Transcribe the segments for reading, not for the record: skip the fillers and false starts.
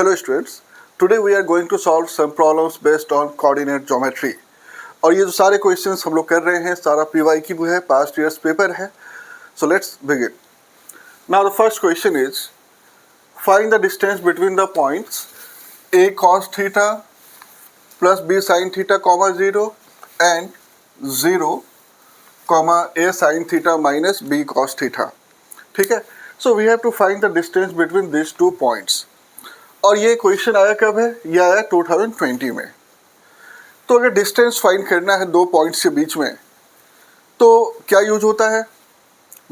Hello students, today we are going to solve some problems based on coordinate geometry. और ये जो सारे questions हम लोग कर रहे हैं सारा PY की है, पास्ट ईयर्स पेपर है. So let's begin. Now the first question is find the distance between the points a cos theta plus b sin theta comma 0 and 0 comma a sin theta minus b cos theta. ठीक है. So we have to find the distance between these two points. और ये question आया कब है? ये आया 2020 में. तो अगर डिस्टेंस फाइंड करना है दो पॉइंट्स के बीच में तो क्या यूज होता है?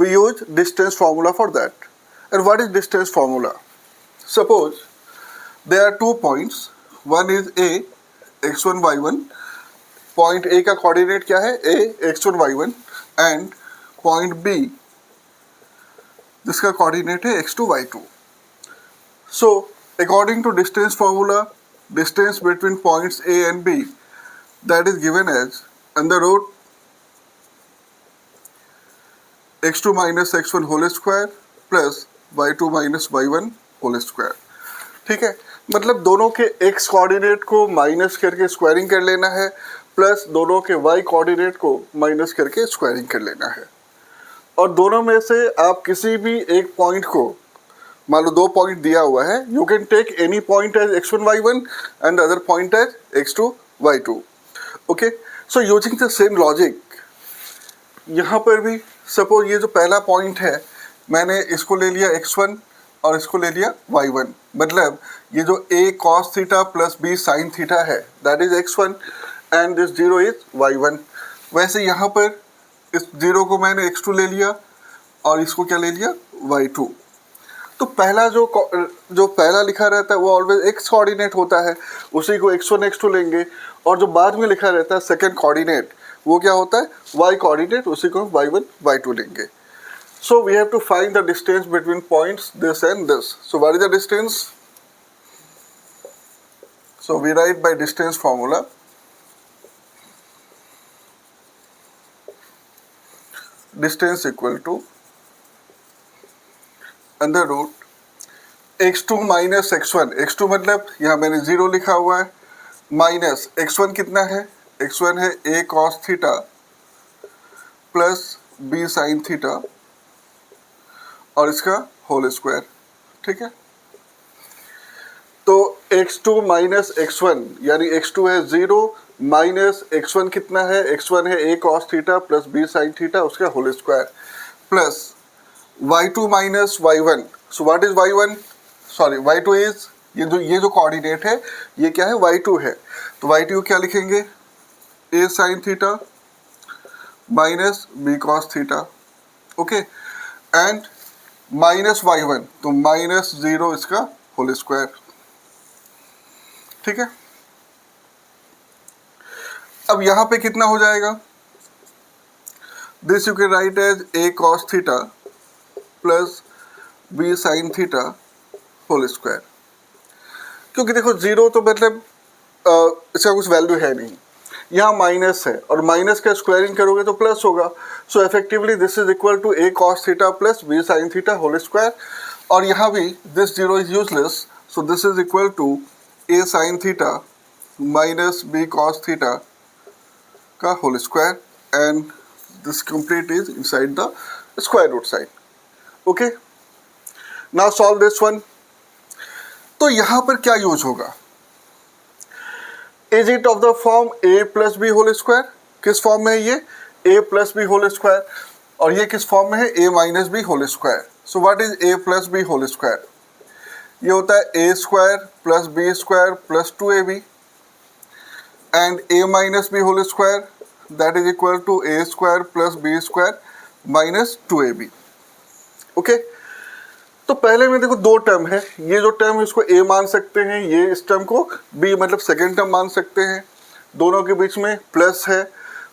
We use distance formula for that. And what is distance formula? Suppose there are two points, one is A x1 y1. Point A का कोऑर्डिनेट क्या है? a x1 y1 and point B जिसका coordinate है x2 y2. So according to distance formula, distance between points A and B that is given as under root x2 minus x1 whole square plus y2 minus y1 whole square. ठीक है, मतलब दोनों के x coordinate को minus करके squaring कर लेना है प्लस दोनों के y कोऑर्डिनेट को माइनस करके स्क्वायरिंग कर लेना है. और दोनों में से आप किसी भी एक पॉइंट को, मान लो दो पॉइंट दिया हुआ है, you can take any point as x1 y1 and other point as x2 y2. Okay, so using the same logic यहाँ पर भी सपोज ये जो पहला पॉइंट है मैंने इसको ले लिया x1 और इसको ले लिया y1. मतलब ये जो a cos theta plus b sin theta है that is x1 and this zero is y1. वैसे यहाँ पर इस जीरो को मैंने x2 ले लिया और इसको क्या ले लिया? y2. तो पहला जो पहला लिखा रहता है वो ऑलवेज एक्स कोऑर्डिनेट होता है, उसी को x1 x2 लेंगे. और जो बाद में लिखा रहता है सेकंड कोऑर्डिनेट वो क्या होता है? y कोऑर्डिनेट, उसी को y1 y2 लेंगे. So we have to find the distance between points this and this. So what is the distance? So we write by distance formula distance equal to under root x2 minus x1. x2 मतलब यहाँ मैंने zero लिखा हुआ है, minus x1 कितना है? x1 है a cos theta plus b sin theta और इसका होल स्क्वायर. ठीक है, तो x2 माइनस x1 यानी x2 है जीरो माइनस x1 कितना है? x1 है a cos theta plus b sin theta उसका whole square plus y2 minus y1. So what is y1? Sorry y2 इज ये जो कोऑर्डिनेट है ये क्या है? y2 है. तो y2 क्या लिखेंगे? a sin theta minus b cos theta. Okay, and minus y1 तो माइनस जीरो इसका होल स्क्वायर. ठीक है, अब यहाँ पे कितना हो जाएगा? This you can write as a cos theta plus b sine theta whole square. क्योंकि देखो जीरो तो मतलब इसका कुछ वैल्यू है नहीं, यहाँ माइनस है और माइनस का स्क्वायरिंग करोगे तो प्लस होगा. So effectively this is equal to a cos theta plus b sin theta whole square. और यहाँ भी this zero is useless, so this is equal to a sin theta minus b cos theta का whole square and this complete is inside the square root sign. Okay, now solve this one. तो यहां पर क्या use होगा? Is it of the form a plus B whole square? किस form में है ये? a plus B whole square. और ये किस फॉर्म में है? a minus B whole square. So what is a plus B whole square? ये होता है a square plus B square plus 2ab and a minus B whole square that is equal to a square plus B square minus 2ab. Okay, तो पहले में देखो दो term है, ये जो टर्म है इसको a मान सकते हैं, ये इस टर्म को b मतलब सेकेंड टर्म मान सकते हैं. दोनों के बीच में प्लस है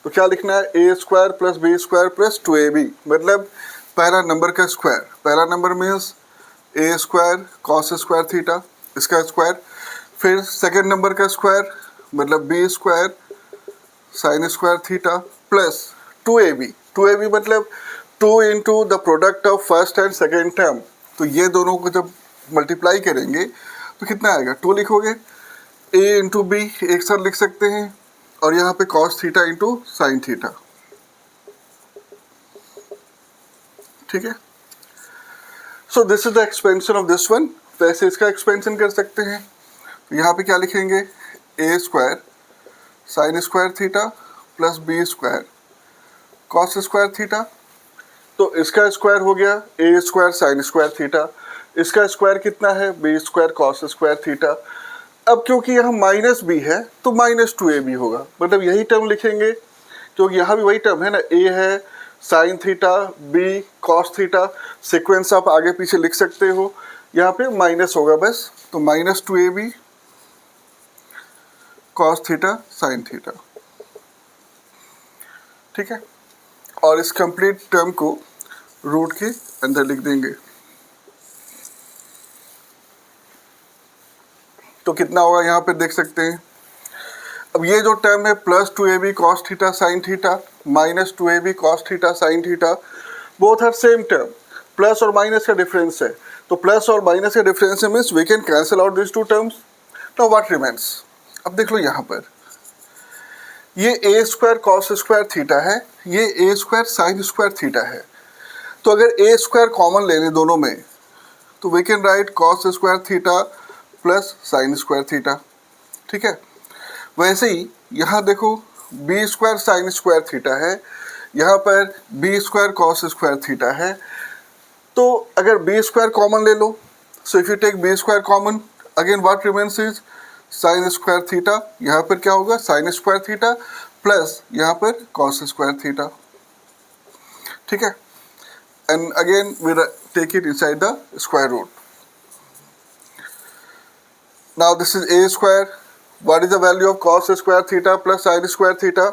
तो क्या लिखना है? a square plus B square plus 2ab मतलब पहला नंबर का स्क्वायर. पहला number means a square cos square theta इसका स्क्वायर, फिर सेकेंड नंबर का स्क्वायर मतलब b square sine square theta plus 2ab. 2ab मतलब 2 into the product of first and second term. तो ये दोनों को जब मल्टीप्लाई करेंगे तो कितना आएगा, 2 लिखोगे, ए इंटू बी एक साथ लिख सकते हैं, और यहाँ पे cos theta into sine theta, ठीक है। सो this is the expansion of this one. वैसे इसका एक्सपेंशन कर सकते हैं, तो यहाँ पे क्या लिखेंगे, A square sine square theta plus B square cos square theta. तो इसका स्क्वायर हो गया A square sine square theta, इसका स्क्वायर कितना है, B square cos square theta. अब क्योंकि यहाँ माइनस बी है तो माइनस 2ab होगा, मतलब यही टर्म लिखेंगे, क्योंकि यहाँ भी वही टर्म है ना, ए है sine theta b cos theta, sequence आप आगे पीछे लिख सकते हो, यहाँ पे माइनस होगा बस, तो minus 2ab cos theta sine theta, ठीक है। और इस कंप्लीट टर्म को रूट के अंदर लिख देंगे, तो कितना होगा यहाँ पे देख सकते हैं। अब ये जो टर्म है plus 2ab cos theta sine theta minus 2ab cos theta sine theta, both are same term, plus और माइनस का डिफरेंस है, तो प्लस और माइनस का डिफरेंस है means we can cancel out this two terms. Now what remains, अब देख लो यहाँ पर ये a square cos square theta है, ये a square sine square theta है, तो अगर ए स्क्वायर कॉमन ले लें दोनों में तो we can write cos square theta plus sine square theta, ठीक है। वैसे ही यहाँ देखो B square sine square theta है, यहाँ पर B square cos square theta है, तो अगर बी स्क्वायर कॉमन ले लो, so if you take B square common again what remains is sine square theta, यहाँ पर क्या होगा साइन स्क्वायर थीटा प्लस यहाँ पर कॉस स्क्वायर थीटा, ठीक है। And again we take it inside the square root. Now this is a square. What is the value of cos square theta plus sin square theta?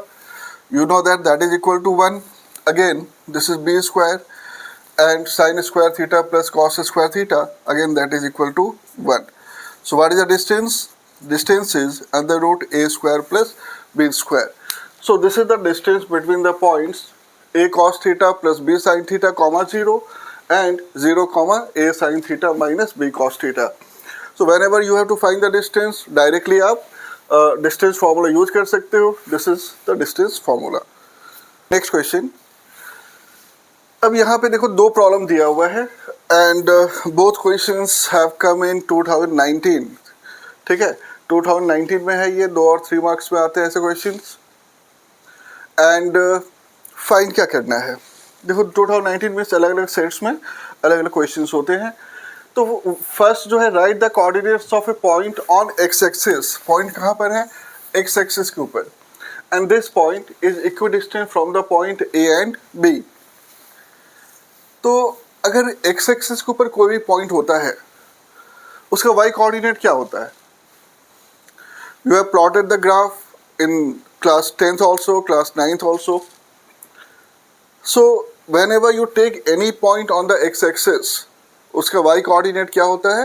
You know that that is equal to 1. Again, this is b square and sin square theta plus cos square theta. Again, that is equal to 1. So what is the distance? Distance is under root a square plus b square. So this is the distance between the points a cos theta plus b sin theta comma 0 and 0 comma a sin theta minus b cos theta. So whenever you have to find the distance, directly आप distance formula use कर सकते हो. This is the distance formula. Next question. अब यहाँ पे देखो दो problem दिया हुआ है and both questions have come in 2019. ठीक है, 2019 में है ये, 2 और 3 मार्क्स में आते हैं ऐसे क्वेश्चंस. एंड फाइंड क्या करना है, देखो 2019 में अलग अलग सेट्स में अलग अलग क्वेश्चंस होते हैं. तो फर्स्ट जो है right the coordinates of a point on x axis. Point कहाँ पर है, एक्स एक्सिस के ऊपर, and this point is equidistant from the point A and B. तो अगर एक्स एक्सिस के ऊपर कोई भी पॉइंट होता है उसका वाई कोऑर्डिनेट क्या होता है. You have plotted the graph in class 10th also, class 9th also. So whenever you take any point on the x axis उसका वाई कोऑर्डिनेट क्या होता है,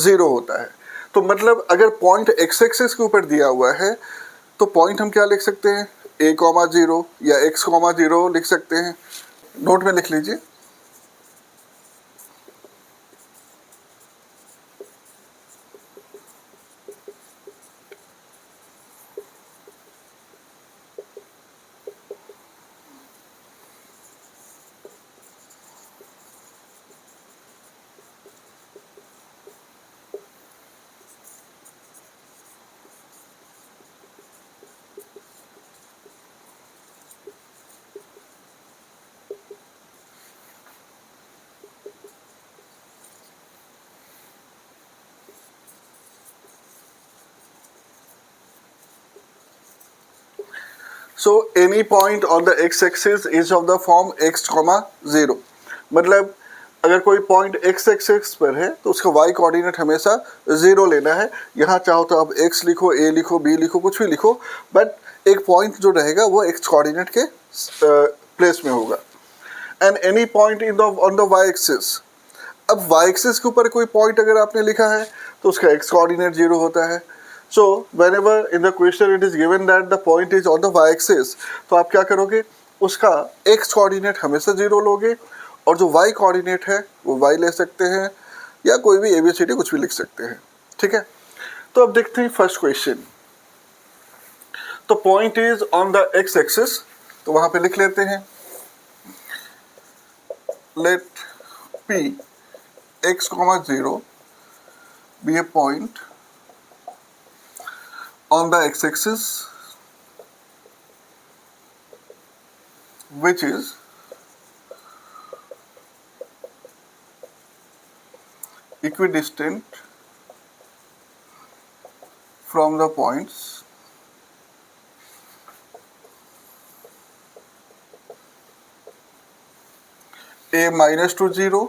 0 होता है. तो मतलब अगर पॉइंट एक्स एक्सिस के ऊपर दिया हुआ है तो पॉइंट हम क्या लिख सकते हैं, a, 0 या x, 0 लिख सकते हैं. नोट में लिख लीजिए. So any point on the x axis is of the form x, 0. मतलब अगर कोई पॉइंट एक्स एक्सिस पर है तो उसका y कोऑर्डिनेट हमेशा 0 लेना है. यहाँ चाहो तो आप x लिखो, a लिखो, b लिखो, कुछ भी लिखो, बट एक पॉइंट जो रहेगा वो x कोऑर्डिनेट के प्लेस में होगा. And any point in the on the y axis. अब y एक्सिस के ऊपर कोई पॉइंट अगर आपने लिखा है तो उसका x कोऑर्डिनेट 0 होता है. So whenever in the question it is given that the point is on the y-axis, तो आप क्या करोगे, उसका x कोऑर्डिनेट हमेशा 0 लोगे और जो y कोऑर्डिनेट है वो y ले सकते हैं या कोई भी ABCD कुछ भी लिख सकते हैं. ठीक है, तो अब देखते हैं फर्स्ट क्वेश्चन। तो point is on the x axis, तो वहां पे लिख लेते हैं late P x, 0 be a point on the x-axis which is equidistant from the points A minus to 0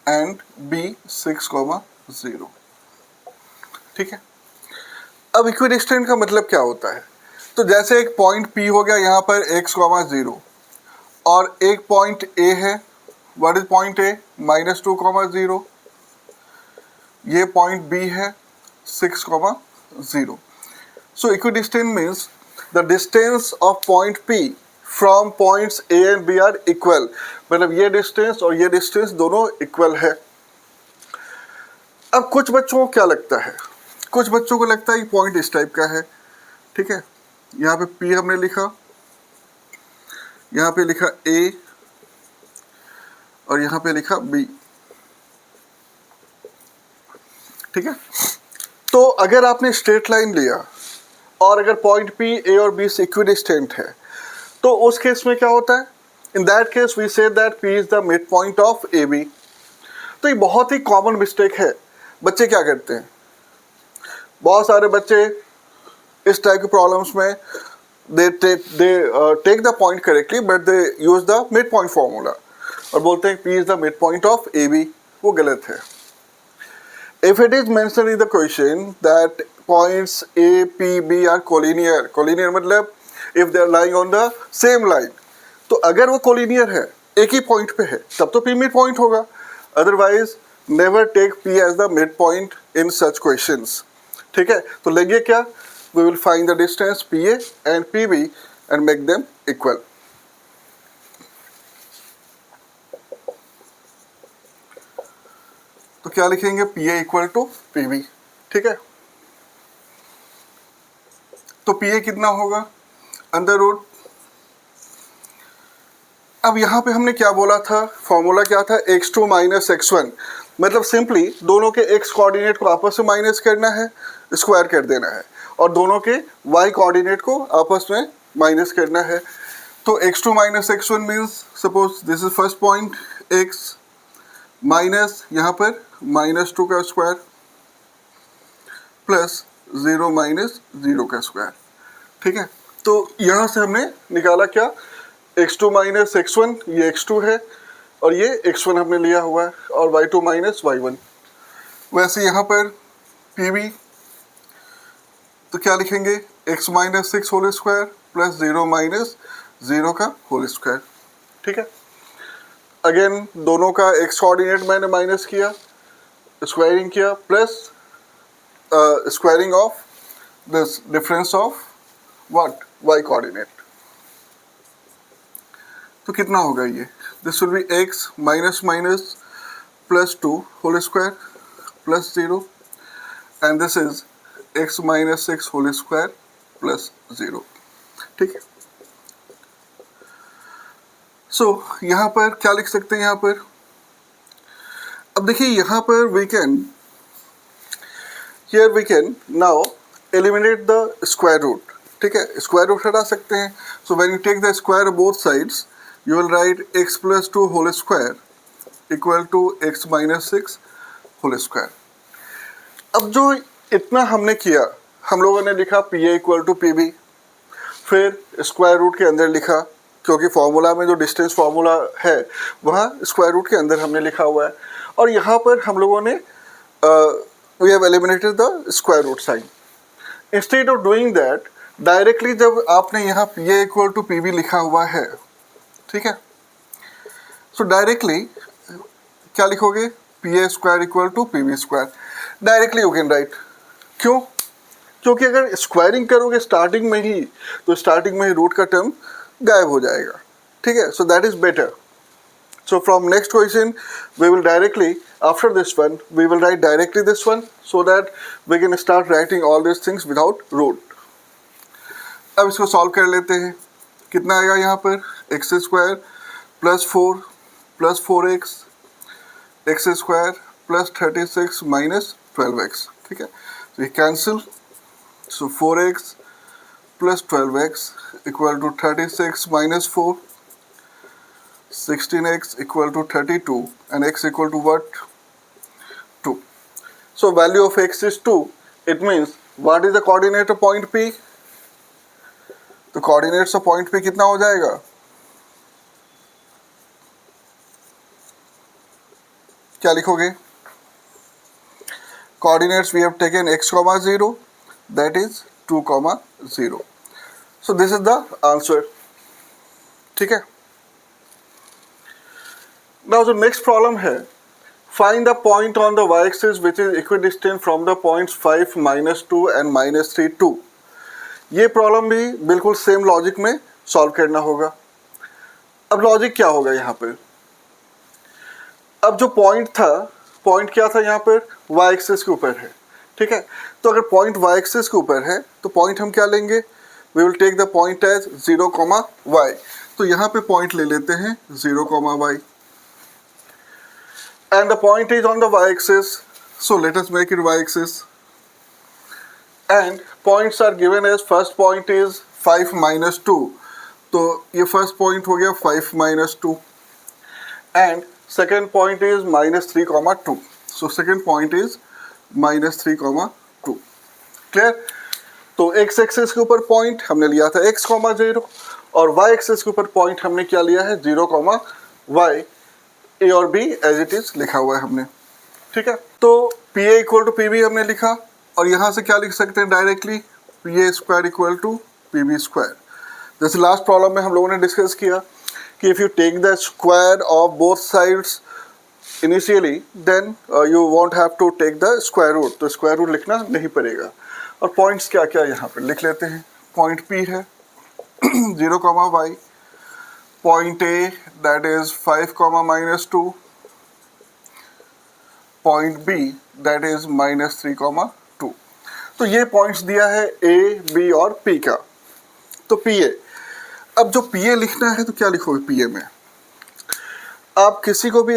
and B 6, 0। ठीक है, अब इक्विडिस्टेंट का मतलब क्या होता है? तो जैसे एक पॉइंट P हो गया यहाँ पर x, 0 और एक पॉइंट A है, व्हाट इज पॉइंट A? -2, 0। ये पॉइंट B है 6, 0। So equidistant means the distance of point P from points A and B are equal, मतलब ये डिस्टेंस और ये डिस्टेंस दोनों इक्वल है। अब कुछ बच्चों को क्या लगता है, कुछ बच्चों को लगता है कि पॉइंट इस टाइप का है, ठीक है, यहाँ पे P हमने लिखा, यहाँ पे लिखा A और यहाँ पे लिखा B, ठीक है। तो अगर आपने स्ट्रेट लाइन लिया और अगर पॉइंट P A और B से इक्विडिस्टेंट है तो उस केस में क्या होता है? In that case we say that P is the midpoint of AB। तो ये बहुत ही कॉमन मिस्टेक है। बच्चे क्या करते हैं, बहुत सारे बच्चे इस टाइप के प्रॉब्लम्स में they take the point correctly but they use the midpoint formula और बोलते हैं P is the midpoint of AB। वो गलत है। If it is mentioned in the question that points A, P, B are collinear, collinear मतलब if they are lying on the same line, तो अगर वो collinear है, एक ही point पे है, तब तो P mid point होगा। Otherwise, never take P as the mid point in such questions। ठीक है, तो लेंगे क्या? We will find the distance PA and PB and make them equal। तो क्या लिखेंगे? PA इक्वल टू PB, ठीक है। तो PA कितना होगा? अंडर रूट, अब यहाँ पे हमने क्या बोला था, फॉर्मूला क्या था? x2 माइनस x1, मतलब सिंपली दोनों के x कोऑर्डिनेट को आपस में माइनस करना है, स्क्वायर कर देना है, और दोनों के y कोऑर्डिनेट को आपस में माइनस करना है। तो x2 minus x1 means suppose this is first point x minus यहाँ पर -2 का स्क्वायर प्लस 0 माइनस 0 का स्क्वायर, ठीक है। तो यहाँ से हमने निकाला क्या? x2 माइनस x1, ये x2 है और ये x1 हमने लिया हुआ है, और y2 माइनस y1। वैसे यहाँ पर PB तो क्या लिखेंगे? x minus 6 whole square plus 0 minus 0 का होल स्क्वायर, ठीक है। अगेन दोनों का x कोऑर्डिनेट मैंने माइनस किया, स्क्वायरिंग किया, plus squaring of this difference of what? y coordinate. तो कितना होगा ये? This will be x minus minus plus 2 whole square plus 0 and this is x minus 6 whole square plus 0, ठीक है। सो यहाँ पर क्या लिख सकते हैं? यहाँ पर अब देखिए, यहाँ पर we can now eliminate the square root, ठीक है, स्क्वायर रूट हटा सकते हैं। So when you take the square both sides you will write x plus 2 whole square equal to x minus 6 whole square. अब जो इतना हमने किया, हम लोगों ने लिखा PA इक्वल टू PB, फिर स्क्वायर रूट के अंदर लिखा, क्योंकि फॉर्मूला में जो डिस्टेंस फॉर्मूला है वहाँ स्क्वायर रूट के अंदर हमने लिखा हुआ है, और यहाँ पर हम लोगों ने we have eliminated the square root sign. Instead of doing that, directly जब आपने यहाँ PA इक्वल टू PB लिखा हुआ है, ठीक है, सो डायरेक्टली क्या लिखोगे? PA square equal to PB square, directly you can write. क्यों? क्योंकि अगर स्क्वायरिंग करोगे स्टार्टिंग में ही, तो स्टार्टिंग में ही रूट का टर्म गायब हो जाएगा, ठीक है। सो that is better. So from next question, we will directly, after this one, we will write directly this one so that we can start writing all these things without root. अब इसको solve कर लेते हैं. कितना आएगा यहाँ पर? X square plus 4x x square plus 36 minus 12x. ठीक है, तो ये cancel. So 4x plus 12x equal to 36 minus 4, 16x equal to 32 and x equal to what? 2. So value of x is 2. It means what is the coordinate of point P? तो coordinates of point P कितना हो जाएगा? क्या लिखोगे? Coordinates we have taken x comma 0, that is 2 comma 0. So this is the answer. ठीक है. Now the next problem है, find the point on the y-axis which is equidistant from the points 5, -2 and -3, 2. ये problem भी बिल्कुल same logic में solve करना होगा. अब लॉजिक क्या होगा यहाँ पर? अब जो पॉइंट था, पॉइंट क्या था यहाँ पर? वाई एक्सिस के ऊपर है. ठीक है, तो अगर पॉइंट वाई एक्सिस के ऊपर है तो पॉइंट हम क्या लेंगे? We will take the point as 0, y. तो यहाँ पे पॉइंट ले लेते हैं 0, y. And the point is on the y-axis, so let us make it y-axis. And points are given as first point is 5 minus 2. तो ये first point हो गया 5 minus 2. And second point is -3, 2. So second point is -3, 2. Clear? तो x axis के ऊपर point हमने लिया था x, 0 और y एक्सिस के ऊपर पॉइंट हमने क्या लिया है? 0, y. ए और बी एज इट इज लिखा हुआ है हमने. ठीक है, तो P A equal to P B हमने लिखा और यहाँ से क्या लिख सकते हैं directly? P A square equal to P B square. जैसे लास्ट प्रॉब्लम में हम लोगों ने डिस्कस किया कि if you take the square of both sides initially then you won't have to take the square root, तो स्क्वायर रूट लिखना नहीं पड़ेगा. और पॉइंट्स क्या क्या यहाँ पर लिख लेते हैं. पॉइंट पी है 0, y. Point A, that is 5, -2. Point B, that is -3, 2. तो ये पॉइंट्स दिया है A, B और P का. तो PA, अब जो PA लिखना है तो क्या लिखोगे PA में? आप किसी को भी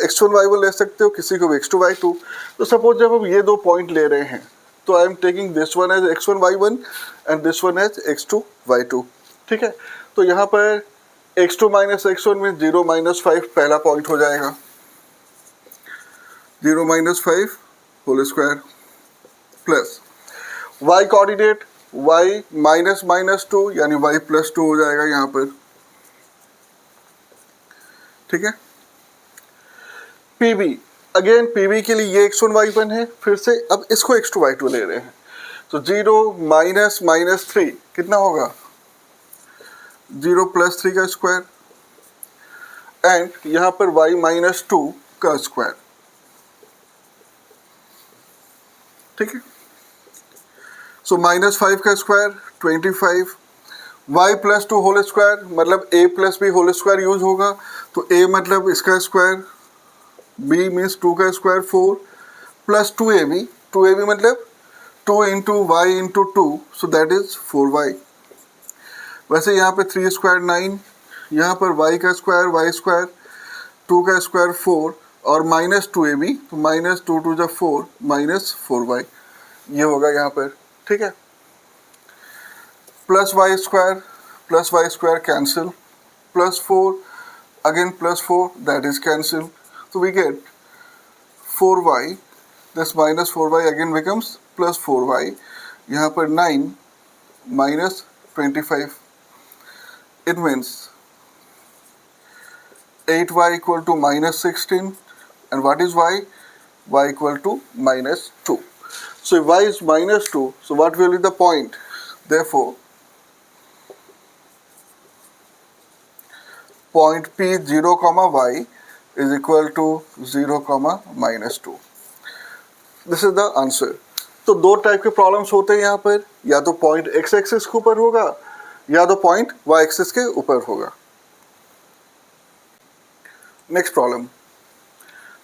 x1 y1 ले सकते हो, किसी को भी x2 y2. तो सपोज जब हम ये दो पॉइंट ले रहे हैं तो I am taking this one as x1 y1 and this one as x2 y2. ठीक है, तो यहाँ पर x2 माइनस x1 में 0 - 5 पहला पॉइंट हो जाएगा. 0 - 5 whole square plus y coordinate y -2 यानी y + 2 हो जाएगा यहाँ पर. ठीक है, PB अगेन PB के लिए ये x1 y1 है, फिर से अब इसको x2 y2 ले रहे हैं. तो 0 - -3 कितना होगा? 0 + 3 का स्क्वायर एंड यहाँ पर y -2 का स्क्वायर. ठीक है, सो -5 का स्क्वायर 25, y + 2 होल स्क्वायर मतलब a + b whole square use होगा. तो a मतलब इसका स्क्वायर, b मीन्स 2 का स्क्वायर 4 प्लस 2ab मतलब 2 × y × 2, so that is 4y. वैसे यहाँ पे 3 स्क्वायर 9, यहाँ पर y का स्क्वायर y स्क्वायर 2 का स्क्वायर 4 और -2ab, तो -2 × 2 4 -4y ये होगा यहाँ पर. ठीक है, plus y square cancel, +4 again +4 that is cancel. तो we get 4y, this -4y again becomes +4y. यहाँ पर 9 -25. It means 8y equal to -16 and what is y? Y equal to -2. So if y is -2, so what will be the point? Therefore, point P 0, y is equal to 0, -2. This is the answer. तो दो type के problems होते हैं यहाँ पर, या तो point x axis के ऊपर होगा या तो पॉइंट y एक्सिस के ऊपर होगा. Next problem,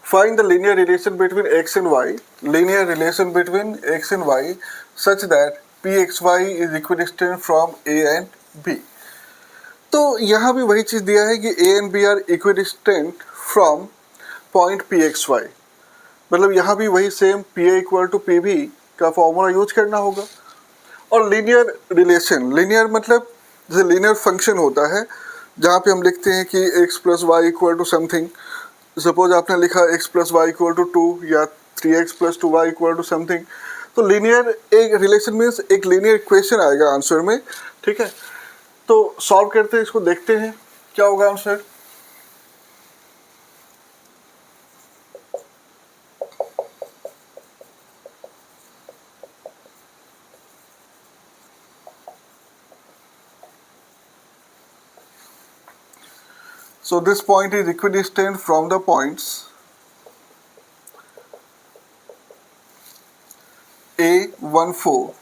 find the linear relation between x and y, linear relation between x and y such that pxy is equidistant from a and b. तो यहाँ भी वही चीज़ दिया है कि a and b are equidistant from point pxy, मतलब यहाँ भी वही same pa equal to pb का फॉर्मूला यूज करना होगा। और लीनियर रिलेशन, लीनियर मतलब जैसे लीनियर फंक्शन होता है जहाँ पे हम लिखते हैं कि x plus Y equal to something, suppose आपने लिखा x plus Y equal to 2 या 3x plus 2y equal to something, तो लीनियर एक रिलेशन मीन्स एक लीनियर इक्वेशन आएगा आंसर में, ठीक है। तो सॉल्व करते हैं इसको, देखते हैं क्या होगा answer. So this point is equidistant from the points A14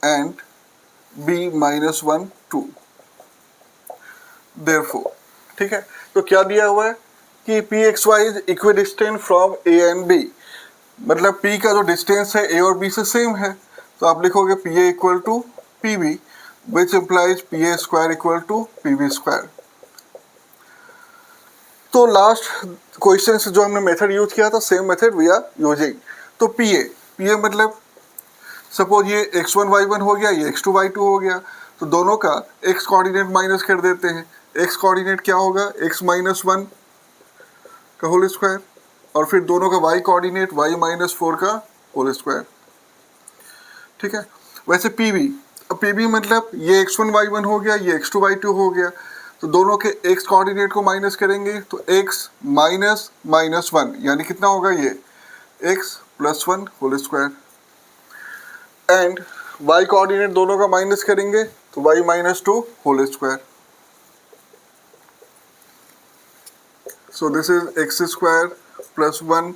and B-1 2। Therefore, ठीक है, तो क्या दिया हुआ है कि PXY is equidistant from A and B, मतलब P का जो डिस्टेंस है A और B से सेम है, तो आप लिखोगे PA equal to PB which implies PA square equal to PB square। तो लास्ट क्वेश्चन से जो हमने मेथड यूज किया था same method we are using. तो PA मतलब सपोज ये x1 y1 हो गया, ये x2 y2 हो गया, तो दोनों का x कोऑर्डिनेट माइनस कर देते हैं। x कोऑर्डिनेट क्या होगा, x माइनस 1 का होल स्क्वायर, और फिर दोनों का y कोऑर्डिनेट y माइनस 4 का होल स्क्वायर, ठीक है। वैसे PB मतलब ये x1 y1 हो गया, ये x2 y2 हो गया, तो दोनों के x कोऑर्डिनेट को माइनस करेंगे तो x माइनस माइनस 1 यानी कितना होगा, ये x plus 1 whole square, and y coordinate दोनों का माइनस करेंगे तो y minus 2 whole square. So this is x square plus 1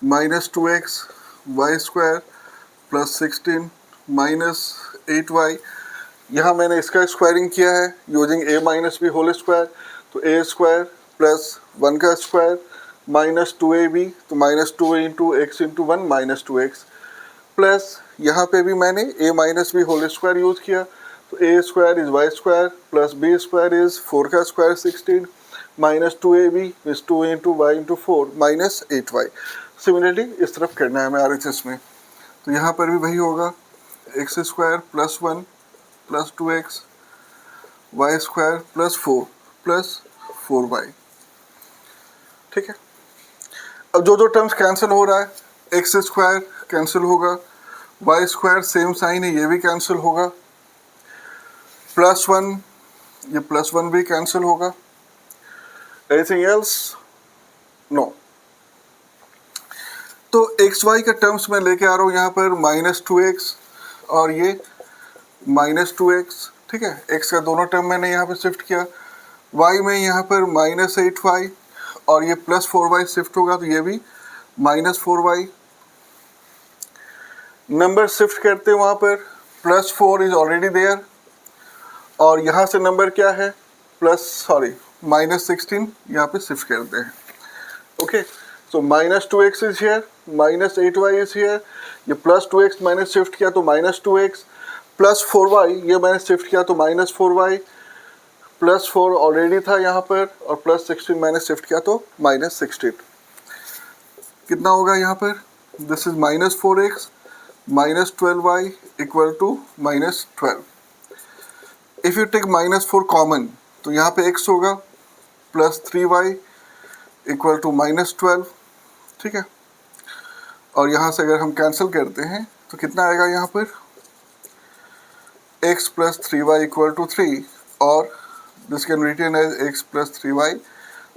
minus 2x y square plus 16 minus 8y। यहाँ मैंने इसका स्क्वायरिंग किया है using a minus B whole square, तो a स्क्वायर प्लस 1 का स्क्वायर माइनस 2ab, तो minus 2 into X into 1 minus 2x, plus यहाँ पे भी मैंने a minus B whole square use किया, तो a square is Y square plus b square is 4 का square 16 minus 2ab is 2 into Y into 4 minus 8y। Similarly इस तरफ करना है हमें RHS में, तो यहाँ पर भी वही होगा X square plus 1 plus 2x Y square plus 4 plus 4y, ठीक है। अब जो जो टर्म्स कैंसिल हो रहा है, एक्स स्क्वायर कैंसिल होगा, वाई स्क्वायर सेम साइन है ये भी कैंसिल होगा, प्लस 1 ये प्लस 1 भी कैंसिल होगा, एनीथिंग एल्स नो। तो एक्स वाई का टर्म्स मैं लेके आ रहा हूँ यहाँ पर माइनस 2x और ये माइनस 2x, ठीक है। x का दोनों टर्म मैंने यहाँ पे शिफ्ट किया, y में यहाँ पर माइनस 8y और ये प्लस 4y शिफ्ट होगा, तो ये भी माइनस 4y। नंबर शिफ्ट करते हैं वहाँ पर, प्लस 4 इज ऑलरेडी देयर, और यहाँ से नंबर क्या है माइनस 16 यहाँ पे शिफ्ट करते हैं, okay. So minus 2x is here, minus 8y is here, ये प्लस 2x मैंने शिफ्ट किया तो माइनस 2x, प्लस 4y ये मैंने शिफ्ट किया तो माइनस 4y, प्लस 4 ऑलरेडी था यहाँ पर, और प्लस 16 मैंने शिफ्ट किया तो माइनस 16। कितना होगा यहाँ पर, this is minus 4x minus 12y equal to minus 12। If you take minus 4 common तो यहाँ पे x होगा plus 3y equal to minus 12, ठीक है। और यहाँ से अगर हम कैंसिल करते हैं तो कितना आएगा यहाँ पर, x plus 3y equal to 3, और this can written as x plus 3y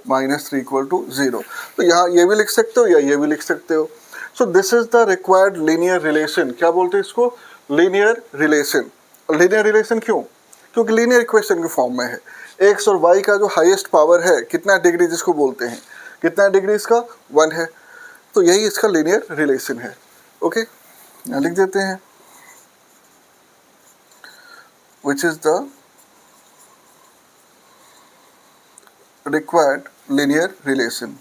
minus 3 equal to 0। तो यहाँ ये भी लिख सकते हो या ये भी लिख सकते हो। सो this is the required linear relation. क्या बोलते हैं इसको, लीनियर रिलेशन। लीनियर रिलेशन क्यों, क्योंकि लीनियर इक्वेशन के फॉर्म में है। x और y का जो हाईएस्ट पावर है, कितना डिग्री जिसको बोलते हैं, कितना डिग्री इसका 1 है, तो यही इसका लीनियर रिलेशन है, ओके। यहाँ लिख देते हैं which is the required linear relation.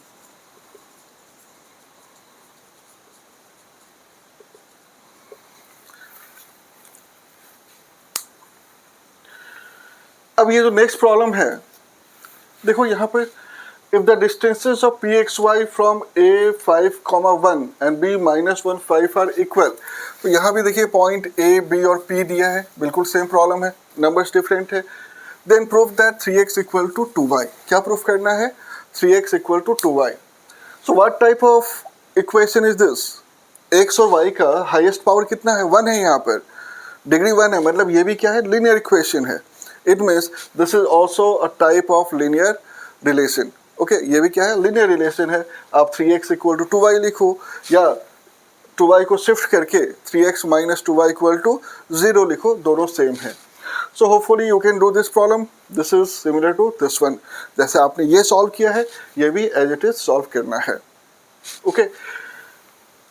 अब ये जो नेक्स्ट प्रॉब्लम है, देखो यहाँ पर if the distances of pxy from a 5,1 and b -1 5 are equal, तो यहाँ भी देखिए पॉइंट a b और p दिया है, बिल्कुल सेम प्रॉब्लम है, नंबर्स डिफरेंट है. Then prove that 3x equal to 2y. क्या प्रूफ करना है? 3x equal to 2y. So what type of equation is this? x और y का हाईएस्ट पावर कितना है? 1 है यहाँ पर, डिग्री 1 है, मतलब ये भी क्या है? लीनियर इक्वेशन है. It means this is also a type of linear relation. Okay, ये भी क्या है? लीनियर रिलेशन है. आप 3x इक्वल टू 2y लिखो या 2y को शिफ्ट करके 3x minus 2y equal to 0 लिखो, दोनों सेम है. So hopefully you can do this problem. This is similar to this one. जैसे आपने ये सॉल्व किया है, ये भी एज इट इज सॉल्व करना है. ओके,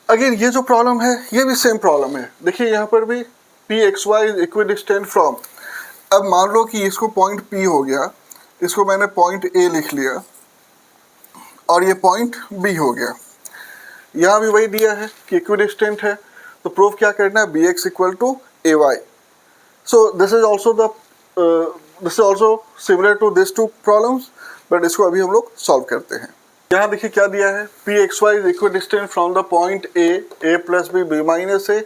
अगेन ये जो प्रॉब्लम है, ये भी सेम प्रॉब्लम है. देखिए यहाँ पर भी pxy इज इक्विडिस्टेंट फ्रॉम. अब मान लो कि इसको पॉइंट P हो गया, इसको मैंने पॉइंट A लिख लिया और ये पॉइंट B हो गया. यहाँ भी वही दिया है कि इक्विडिस्टेंट है, तो प्रूफ क्या करना है? bx equal to ay. So this is also similar to this two problems, but इसको अभी हम लोग सॉल्व करते हैं. यहाँ देखिए क्या दिया है? pxy is equidistant from the point a plus b b minus a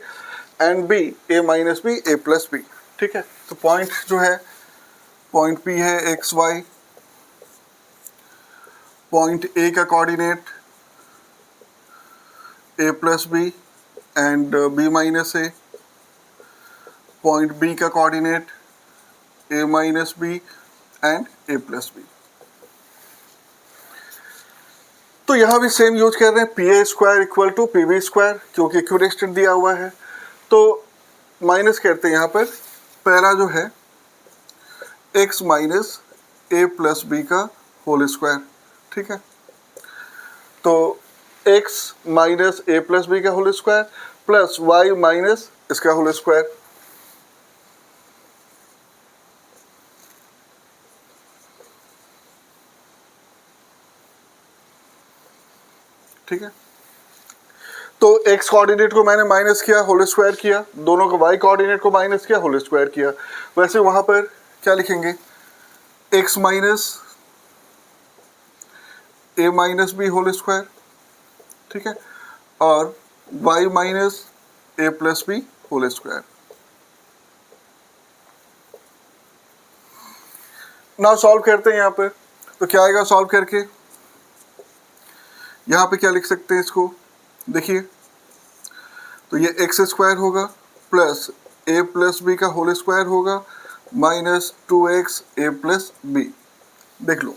and b a minus b a plus b. ठीक है, तो पॉइंट जो है, पॉइंट P है xy, पॉइंट A का coordinate a plus B and b minus a, point B का coordinate a minus b and a plus b. तो यहाँ भी सेम यूज कर रहे हैं, pa square equal to pb square, क्योंकि इक्विडिस्टेंट दिया हुआ है. तो माइनस करते हैं यहाँ पर. पहला जो है x minus a plus B का होल स्क्वायर. ठीक है, तो x minus a plus B का whole square plus y minus इसका होल स्क्वायर. ठीक है, तो x कोऑर्डिनेट को मैंने माइनस किया, होल स्क्वायर किया, दोनों को y कोऑर्डिनेट को माइनस किया, होल स्क्वायर किया. वैसे वहां पर क्या लिखेंगे? x minus a minus B whole square. ठीक है, और y minus a plus B whole square. Now solve करते हैं यहाँ पर. तो क्या आएगा सॉल्व करके? यहाँ पे क्या लिख सकते हैं इसको? देखिए, तो ये एक्स स्क्वायर होगा प्लस a प्लस बी का होल स्क्वायर होगा minus 2x a plus B. देख लो,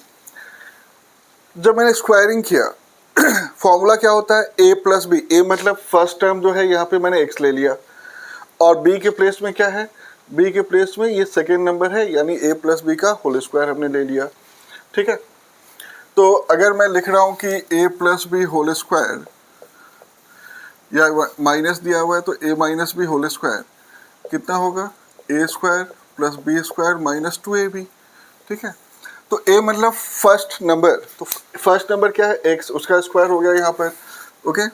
जब मैंने स्क्वायरिंग किया फॉर्मूला क्या होता है? a plus B. a मतलब फर्स्ट टर्म जो है, यहाँ पे मैंने x ले लिया, और b के प्लेस में क्या है? b के प्लेस में ये सेकेंड नंबर है, यानी a प्लस बी का होल स्क्वायर हमने ले लिया. ठीक है, तो अगर मैं लिख रहा हूँ कि a plus B whole square, या माइनस दिया हुआ है तो a minus B whole square कितना होगा? a square plus B square minus 2ab. ठीक है, तो a मतलब फर्स्ट नंबर, तो फर्स्ट नंबर क्या है? x, उसका स्क्वायर हो गया यहाँ पर. Okay,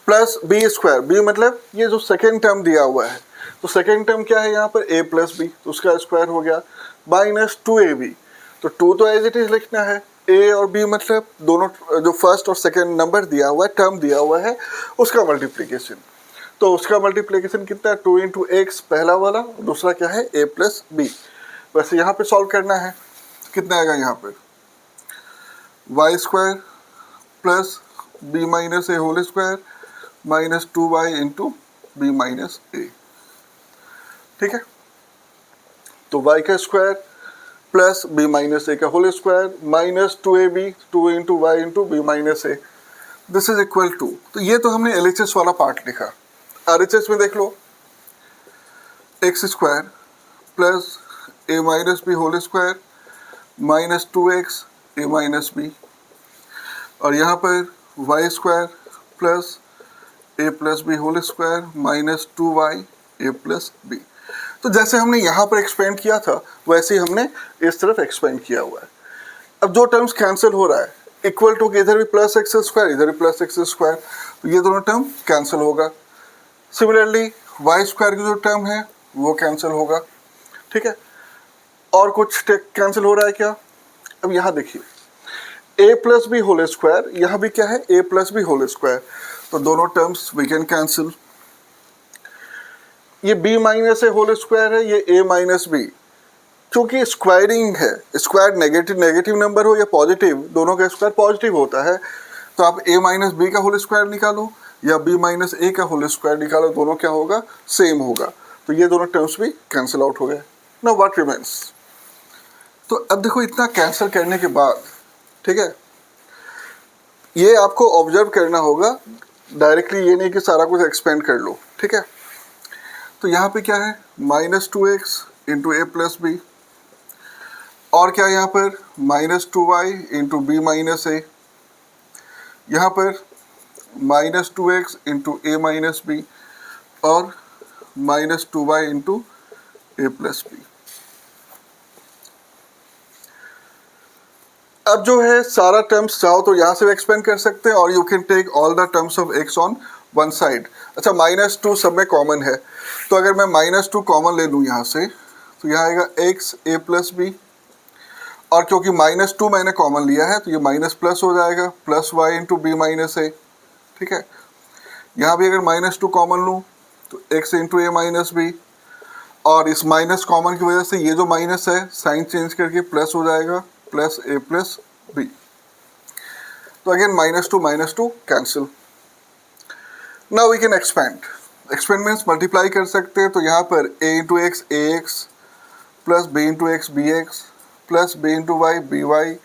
plus B square, B मतलब ये जो सेकेंड टर्म दिया हुआ है, तो सेकेंड टर्म क्या है यहाँ पर? a प्लस बी, तो उसका स्क्वायर हो गया माइनस 2ab. तो 2 तो एज इट इज लिखना है, a और b मतलब दोनों जो फर्स्ट और सेकेंड नंबर दिया हुआ है, टर्म दिया हुआ है, उसका मल्टीप्लिकेशन. तो उसका मल्टीप्लिकेशन कितना है? 2 इंटू एक्स पहला वाला, दूसरा क्या है? a plus B. वैसे यहाँ पे सॉल्व करना है, कितना आएगा यहाँ पर? Y square plus B minus A whole square minus 2y into B minus A. ठीक है, तो y का square plus B minus A का whole square minus 2ab, 2 into Y into B minus A. This is equal to, तो ये तो हमने LHS वाला पार्ट लिखा. RHS में देख लो, X square plus A minus B whole square minus 2x a minus B, और यहाँ पर Y square plus a plus B whole square minus 2y a plus B. तो जैसे हमने यहाँ पर एक्सपेंड किया था, वैसे ही हमने इस तरफ एक्सपेंड किया हुआ है. अब जो टर्म्स कैंसिल हो रहा है इक्वल टू इधर भी प्लस एक्स स्क्वायर इधर भी प्लस एक्स स्क्वायर, तो ये दोनों टर्म कैंसिल होगा। सिमिलरली वाई स्क्वायर की जो टर्म है वो कैंसिल होगा, ठीक है। और कुछ कैंसिल हो रहा है क्या? अब यहाँ देखिए a plus B whole square, यहाँ भी क्या है a plus B whole square, तो दोनों टर्म्स वी कैन कैंसिल। ये b minus A whole square है, ये a माइनस बी, क्योंकि स्क्वायरिंग है, स्क्वायर नेगेटिव नंबर हो या पॉजिटिव, दोनों का स्क्वायर पॉजिटिव होता है, तो आप a माइनस बी का होल स्क्वायर निकालो या b माइनस ए का होल स्क्वायर निकालो, दोनों क्या होगा, सेम होगा। तो ये दोनों टर्म्स भी कैंसिल आउट हो गए। Now what remains? तो अब देखो इतना कैंसिल करने के बाद, ठीक है, ये आपको ऑब्जर्व करना होगा, डायरेक्टली ये नहीं कि सारा कुछ एक्सपेंड कर लो, ठीक है। तो यहाँ पे क्या है, minus two X into A plus B, और क्या यहाँ पर minus two Y into B minus A, यहाँ पर minus two X into A minus B, और minus two Y into A plus B. अब जो है सारा टर्म्स चाहो तो यहाँ से भी एक्सपेंड कर सकते हैं, और you can take all the terms of X on one side. अच्छा, माइनस टू सब में कॉमन है, तो अगर मैं माइनस टू कॉमन ले लूँ यहाँ से, तो यहाँ आएगा एक्स ए प्लस बी, और क्योंकि माइनस टू मैंने कॉमन लिया है तो ये माइनस प्लस हो जाएगा, plus Y into B minus A, ठीक है। यहाँ भी अगर माइनस टू कॉमन लूँ तो x into A minus B, और इस माइनस कॉमन की वजह से ये जो माइनस है साइन चेंज करके प्लस हो जाएगा, प्लस ए प्लस बी। तो again minus two cancel. Now we can expand. Expand means multiply कर सकते हैं, तो यहाँ पर a into X A X plus B into X B X plus B into Y B Y,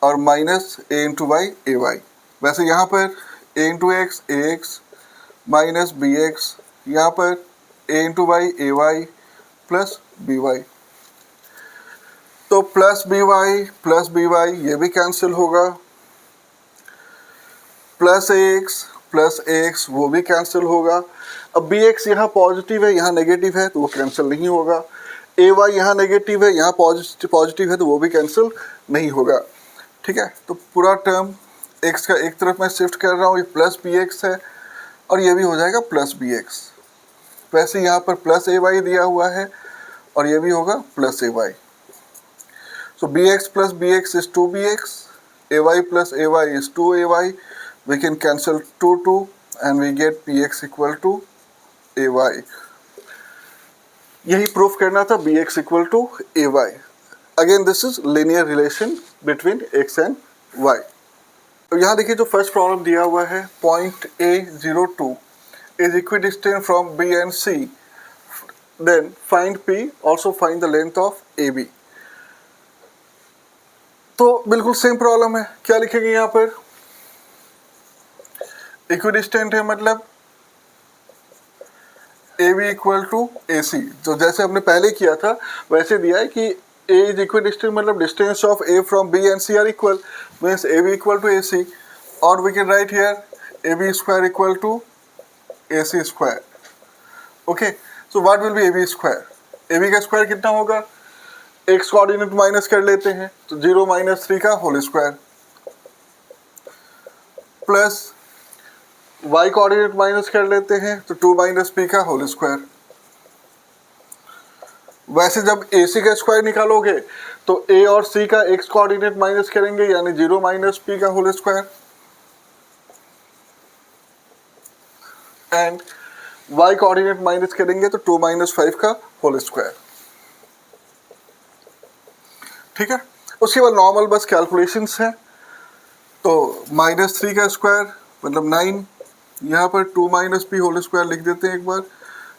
और minus A into Y A Y. वैसे यहाँ पर a into X A X minus B X, यहाँ पर a into Y A Y plus B Y, तो plus B Y ये भी cancel होगा, प्लस ए एक्स वो भी कैंसिल होगा। अब बी एक्स यहाँ पॉजिटिव है यहाँ नेगेटिव है तो वो कैंसिल नहीं होगा, ए वाई यहाँ नेगेटिव है यहाँ पॉजिटिव है तो वो भी कैंसिल नहीं होगा, ठीक है। तो पूरा टर्म एक्स का एक तरफ मैं शिफ्ट कर रहा हूँ, ये प्लस बी एक्स है और ये भी हो जाएगा प्लस बी एक्स। वैसे यहाँ पर प्लस ए वाई दिया हुआ है और ये भी होगा plus A Y. So bx plus bx is 2bx, ay plus ay is 2ay, we can cancel 2 and we get bx equal to ay। यही प्रूफ करना था, bx equal to ay। Again this is linear relation between x and y। तो यहाँ देखिए जो first problem दिया हुआ है, point A02 is equidistant from B and C, then find P, also find the length of AB। तो बिल्कुल same problem है, क्या लिखेंगे यहाँ पर, इक्विडिस्टेंट है मतलब ए बी इक्वल टू ए सी, जो जैसे हमने पहले किया था वैसे दिया है कि ए इज इक्विडिस्टेंट मतलब distance of A from B and C are equal, means A B equal to A C, और we can write here A B square equal to A C square. Okay, so what will be A B square, A B का square कितना होगा, x coordinate minus कर लेते हैं तो 0 minus 3 का whole square, plus Y coordinate minus कर लेते हैं तो 2 माइनस पी का होल स्क्वायर। वैसे जब ए सी का स्क्वायर निकालोगे तो ए और सी का एक्स कोऑर्डिनेट माइनस करेंगे यानी 0 माइनस पी का whole square, and Y coordinate minus करेंगे तो 2 माइनस 5 का होल स्क्वायर, ठीक है। उसके बाद नॉर्मल बस कैलकुलेशंस हैं, तो माइनस 3 का स्क्वायर मतलब 9, यहाँ पर 2 माइनस पी होल स्क्वायर लिख देते हैं एक बार,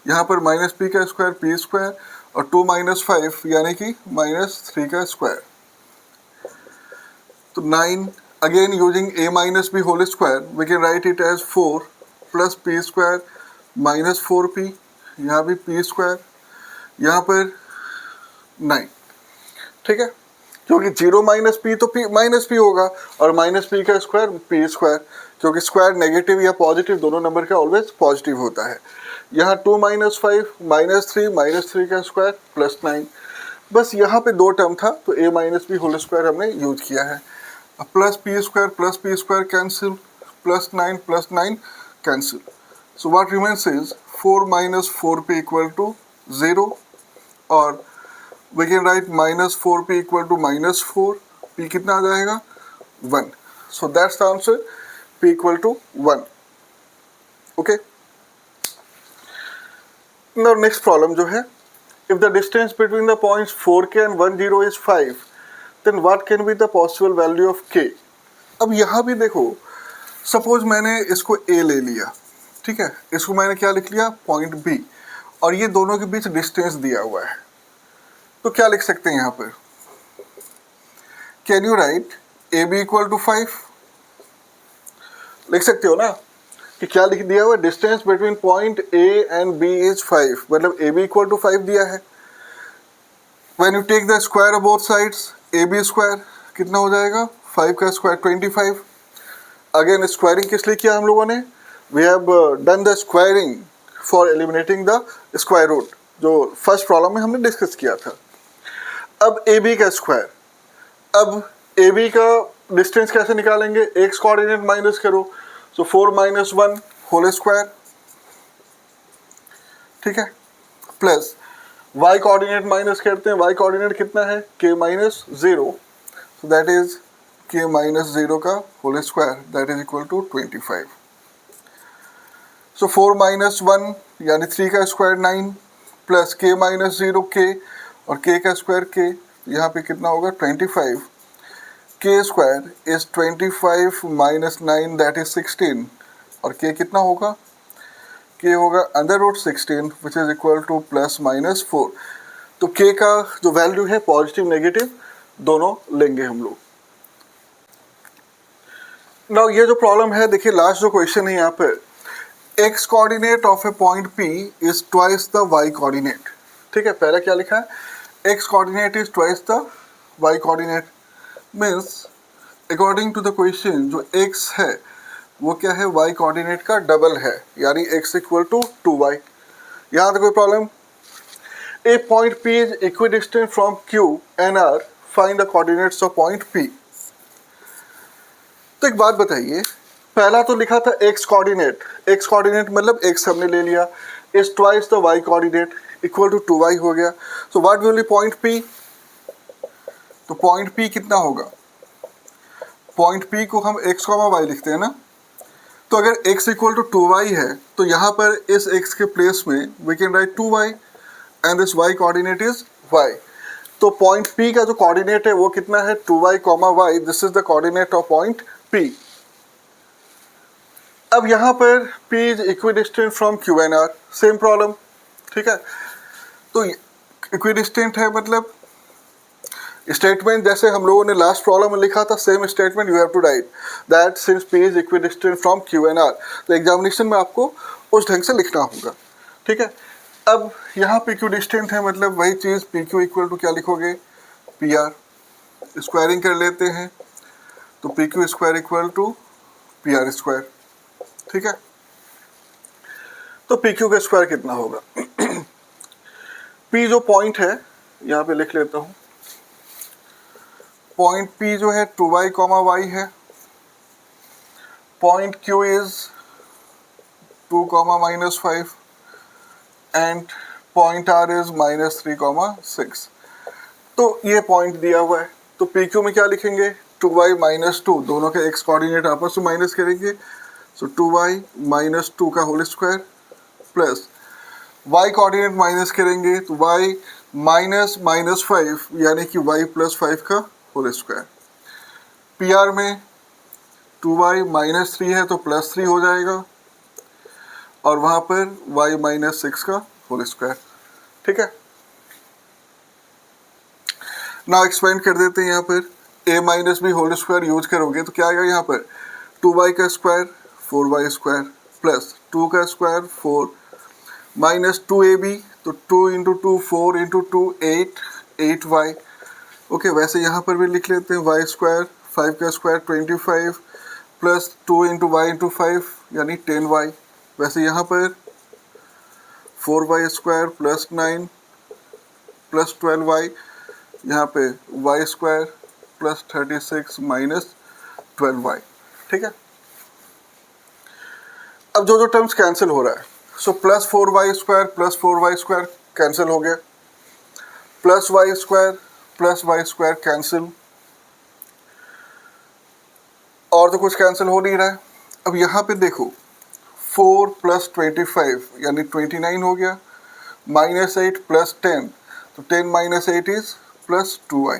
यहाँ पर माइनस पी का स्क्वायर पी स्क्वायर, और 2 माइनस 5 यानी कि माइनस 3 का स्क्वायर, तो 9 again using A minus B whole square we can write it as 4 plus P square minus 4p, यहाँ भी पी स्क्वायर, यहाँ पर 9, ठीक है। क्योंकि 0 माइनस पी तो पी माइनस पी होगा, और माइनस पी का स्क्वायर पी स्क्वायर, क्योंकि स्क्वायर नेगेटिव या पॉजिटिव दोनों नंबर का ऑलवेज पॉजिटिव होता है। यहाँ 2 माइनस 5 माइनस 3 का स्क्वायर प्लस 9, बस यहाँ पे दो टर्म था तो a minus B whole square हमने यूज किया है। अब plus P square cancel, plus 9 cancel, so what remains is 4 minus 4p equal to 0 और we can write minus 4p equal to -4, p कितना आ जाएगा 1, so that's the answer p equal to 1। Okay, now next problem जो है, if the distance between the points 4k and 10 is 5, then what can be the possible value of k? अब यहाँ भी देखो, suppose मैंने इसको a ले लिया, ठीक है, इसको मैंने क्या लिख लिया पॉइंट b, और ये दोनों के बीच डिस्टेंस दिया हुआ है, तो क्या लिख सकते हैं यहाँ पर, can you write ab equal to 5, लिख सकते हो ना, कि क्या लिख दिया हुआ, distance between point a and b is 5, मतलब ab इक्वल टू 5 दिया है। When you take the square of both sides, ab square कितना हो जाएगा 5 का स्क्वायर 25। अगेन स्क्वायरिंग किस लिए किया हम लोगों ने, we have done the squaring for eliminating the square root, जो फर्स्ट प्रॉब्लम में हमने डिस्कस किया था। अब ab का स्क्वायर, अब ab का डिस्टेंस कैसे निकालेंगे, एक्स कोऑर्डिनेट माइनस करो, सो 4 माइनस 1 होल स्क्वायर, ठीक है, प्लस y कोऑर्डिनेट माइनस करते हैं, y कोऑर्डिनेट कितना है k minus 0, so that is k minus 0 का whole square, that is equal to 25। So 4 minus 1 यानी 3 का square 9, plus k minus 0 k और k का स्क्वायर k, यहाँ पे कितना होगा 25, k square is 25 minus 9 that is 16, और k कितना होगा, k होगा under root 16 which is equal to plus minus 4। तो k का जो वैल्यू है पॉजिटिव नेगेटिव दोनों लेंगे हम लोग। नाउ ये जो प्रॉब्लम है, देखिए लास्ट जो क्वेश्चन है यहाँ पर, x coordinate of a point p is twice the y coordinate, ठीक है, पहले क्या लिखा है, x coordinate is twice the y coordinate, means according to the question जो x है वो क्या है y कोऑर्डिनेट का डबल है, यानी x इक्वल टू 2y। यहाँ तक कोई problem, A point p is equidistant from q and r, find the coordinates of point p। तो एक बात बताइए, पहला तो लिखा था x कोऑर्डिनेट मतलब x हमने ले लिया, is twice the y coordinate equal to 2y हो गया, so what will be point p, तो पॉइंट p कितना होगा, पॉइंट p को हम x, y लिखते हैं ना, तो अगर x इक्वल टू 2y है तो यहाँ पर इस x के प्लेस में we can write 2y and this y coordinate is y। तो पॉइंट p का जो कोऑर्डिनेट है वो कितना है 2y, y, this is the coordinate of point p। अब यहाँ पर p is equidistant from q and r, same problem, ठीक है, तो इक्विडिस्टेंट है मतलब स्टेटमेंट जैसे हम लोगों ने लास्ट प्रॉब्लम में लिखा था, same statement you have to write that since p is equidistant from q and r, तो एग्जामिनेशन में आपको उस ढंग से लिखना होगा, ठीक है। अब यहाँ पे इक्विडिस्टेंट है मतलब वही चीज़ pq इक्वल टू क्या लिखोगे pr, स्क्वायरिंग कर लेते हैं तो pq square equal to pr square, ठीक है। तो pq का स्क्वायर कितना होगा p जो पॉइंट है यहाँ पे लिख लेता हूँ, पॉइंट P जो है 2y, y है, point Q is 2, -5 and point R is -3, 6। तो ये पॉइंट दिया हुआ है, तो PQ में क्या लिखेंगे 2y -2, दोनों के x कोऑर्डिनेट आपस में माइनस करेंगे, सो 2y -2 का whole square plus y coordinate minus करेंगे तो y -5 यानी कि y + 5 का होल स्क्वायर। PR में 2y -3 है तो +3 हो जाएगा और वहाँ पर y -6 का होल स्क्वायर, ठीक है। ना एक्सपेंड कर देते हैं, यहाँ पर a - b whole square use करोगे तो क्या आएगा यहाँ पर 2y का स्क्वायर 4y स्क्वायर प्लस 2 का स्क्वायर 4 -2ab, तो 2 × 2 4 × 2 8y। ओके, वैसे यहाँ पर भी लिख लेते हैं y स्क्वायर 5 का स्क्वायर 25 प्लस 2 × y × 5 यानी 10y। वैसे यहाँ पर 4y square plus 9 plus 12y यहाँ पे Y square plus 36 minus 12y, ठीक है। अब जो जो टर्म्स कैंसिल हो रहा है, सो प्लस 4y² कैंसिल हो गया, प्लस वाई स्क्वायर कैंसिल, और तो कुछ कैंसिल हो नहीं रहा है। अब यहाँ पे देखो 4 + 25 यानी 29 हो गया, -8 + 10, तो 10 - 8 इज +2y।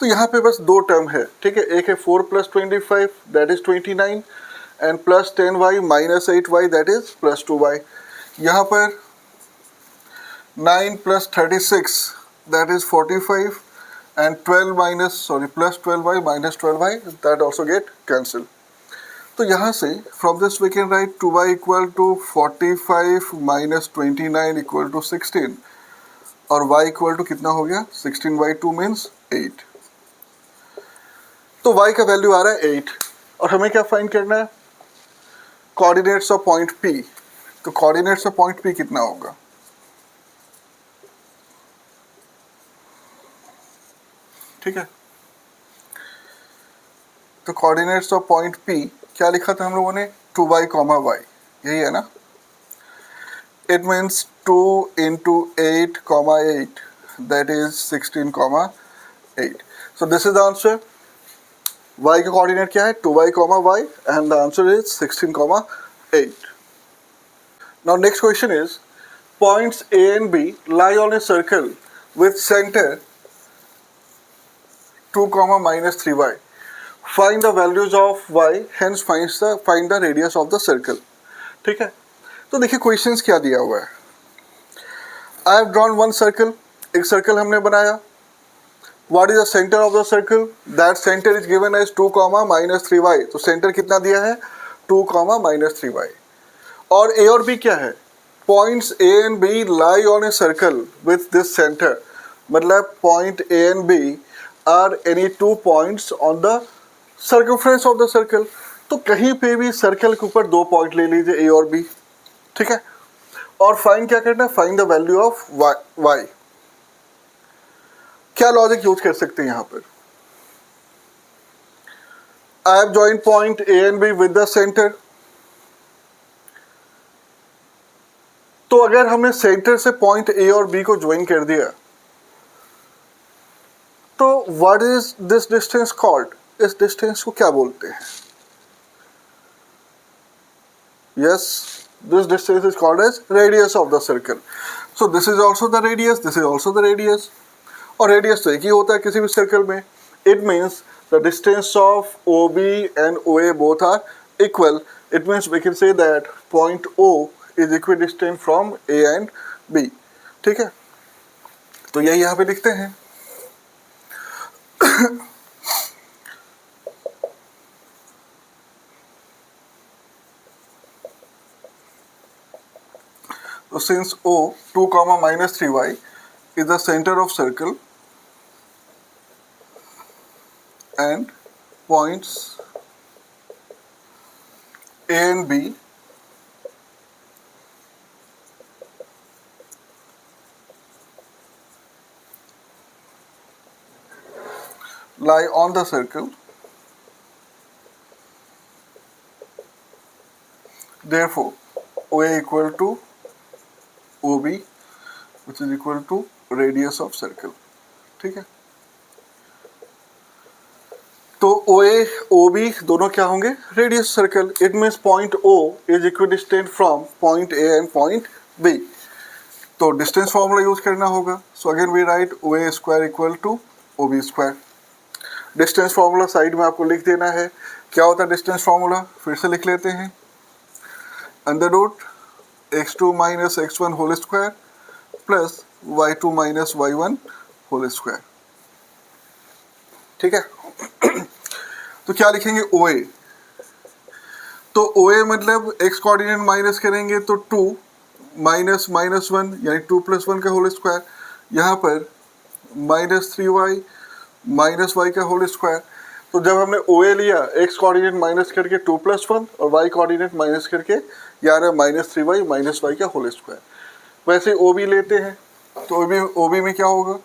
तो यहाँ पे बस दो टर्म है, ठीक है। एक है 4 + 25 that is 29 and plus 10y - 8y that is +2y। यहाँ पर 9 + 36 that is 45 and 12 minus plus 12y minus 12y that also get cancel। तो यहाँ से from this we can write 2y = 45 minus 29 = 16 और y = कितना हो गया 16/2 means 8। तो y का वैल्यू आ रहा है 8 और हमें क्या फाइंड करना है, कोऑर्डिनेट्स ऑफ पॉइंट P। तो कोऑर्डिनेट्स ऑफ पॉइंट P कितना होगा, ठीक है। तो कोऑर्डिनेट्स ऑफ पॉइंट P क्या लिखा था हम लोगों ने, 2y, y, यही है ना। It means 2 × 8, 8 that is 16, 8। So this is the answer. y का कोऑर्डिनेट क्या है 2y, y and the answer is 16, 8। Now next question is points A and B lie on a circle with center 2, -3y। Find the values of y, hence find the radius of the circle। ठीक है। तो देखिए questions क्या दिया हुआ है। I have drawn one circle, एक circle हमने बनाया। What is the center of the circle? That center is given as 2, -3y। तो सेंटर कितना दिया है 2, -3y। और A और B क्या है, points A and B lie on a circle with this center। मतलब point A and B are any two points on the circumference of the circle। तो कहीं पे भी सर्कल के ऊपर दो पॉइंट ले लीजिए A और B, ठीक है। और फाइंड क्या करना है, find the value of y। क्या लॉजिक यूज कर सकते हैं यहाँ पर, I have joined point A and B with the center। तो अगर हमने सेंटर से पॉइंट A और B को ज्वाइन कर दिया तो what is this distance called, इस डिस्टेंस को क्या बोलते हैं, yes this distance is called as radius of the circle. So this is also the radius, this is also the radius. और रेडियस तो एक ही होता है किसी भी सर्कल में। It means the distance of OB and OA both are equal. It means we can say that point O is equidistant from A and B, ठीक है। तो यही यहाँ पे लिखते हैं। So since O 2, -3y is the center of circle and points A and B lie on the circle, therefore OA = OB which is equal to radius of circle, ठीक है। तो OA OB दोनों क्या होंगे, radius circle. It means point O is equidistant from point A and point B। तो distance formula use करना होगा। So again we write OA² = OB²। Distance formula side में आपको लिख देना है। क्या होता है डिस्टेंस फॉर्मूला, फिर से लिख लेते हैं, √ x2 - x1 whole square plus y2 - y1 whole square, ठीक है। तो क्या लिखेंगे OA, तो OA मतलब x कोऑर्डिनेट माइनस करेंगे तो 2 - -1 यानी 2 + 1 का होल स्क्वायर, यहाँ पर -3y - y का होल स्क्वायर। तो जब हमने OA लिया x कोऑर्डिनेट माइनस करके 2 + 1 और y कोऑर्डिनेट माइनस करके यार -3y - y का होल स्क्वायर। वैसे OB लेते हैं तो OB में क्या होगा